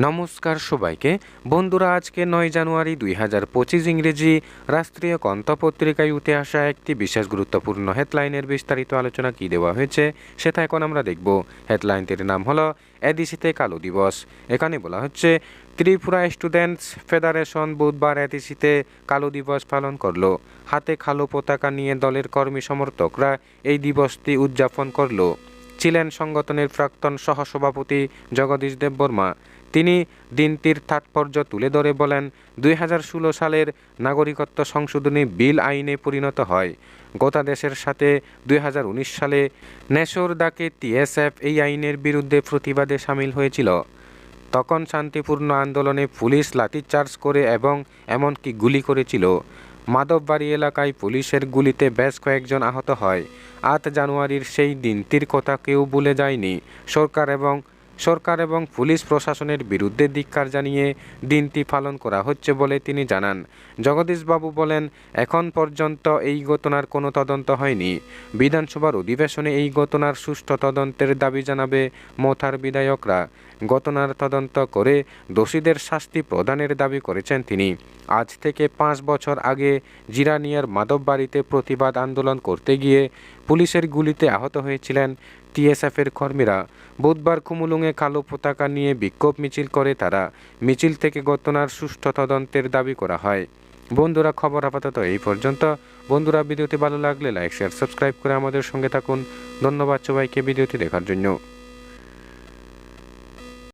নমস্কার সবাইকে বন্ধুরা, আজকে 9 জানুয়ারি 2025 ইংরেজি রাষ্ট্রীয় কন্ত পত্রিকায় উঠে আসা একটি বিশেষ গুরুত্বপূর্ণ হেডলাইনের বিস্তারিত আলোচনা কি দেওয়া হয়েছে সেটা এখন আমরা দেখব। হেডলাইনটির নাম হলো এডিসিতে কালো দিবস। এখানে বলা হচ্ছে ত্রিপুরা স্টুডেন্টস ফেডারেশন বুধবার এডিসিতে কালো দিবস পালন করলো। হাতে কালো পতাকা নিয়ে দলের কর্মী সমর্থকরা এই দিবসটি উদযাপন করলো। ছিলেন সংগঠনের প্রাক্তন সহসভাপতি জগদীশ দেববর্মা। তিনি দিনটির তাৎপর্য তুলে ধরে বলেন, 2016 সালের নাগরিকত্ব সংশোধনী বিল আইনে পরিণত হয়। গোটা দেশের সাথে 2019 সালে নেশোর ডাকে টিএসএফ এই আইনের বিরুদ্ধে প্রতিবাদে সামিল হয়েছিল। তখন শান্তিপূর্ণ আন্দোলনে পুলিশ লাঠিচার্জ করে এবং এমনকি গুলি করেছিল। মাধববাড়ি এলাকায় পুলিশের গুলিতে বেশ কয়েকজন আহত হয়। 8 জানুয়ারির সেই দিনটির কথা কেউ ভুলে যায়নি। সরকার এবং পুলিশ প্রশাসনের বিরুদ্ধে ধিক্কার জানিয়ে দিনটি পালন করা হচ্ছে বলে তিনি জানান। জগদীশবাবু বলেন, এখন পর্যন্ত এই ঘটনার কোনো তদন্ত হয়নি। বিধানসভার অধিবেশনে এই ঘটনার সুষ্ঠু তদন্তের দাবি জানাবে মথার বিধায়করা। ঘটনার তদন্ত করে দোষীদের শাস্তি প্রদানের দাবি করেছেন তিনি। আজ থেকে 5 বছর আগে জিরানিয়ার মাধববাড়িতে প্রতিবাদ আন্দোলন করতে গিয়ে পুলিশের গুলিতে আহত হয়েছিলেন টিএসএফের কর্মীরা। বুধবার কুমুলুঙে কালো পতাকা নিয়ে বিক্ষোভ মিছিল করে তারা। মিছিল থেকে ঘটনার সুষ্ঠু তদন্তের দাবি করা হয়। বন্ধুরা, খবর আপাতত এই পর্যন্ত। বন্ধুরা, ভিডিওটি ভালো লাগলে লাইক শেয়ার সাবস্ক্রাইব করে আমাদের সঙ্গে থাকুন। ধন্যবাদ সবাইকে ভিডিওটি দেখার জন্য।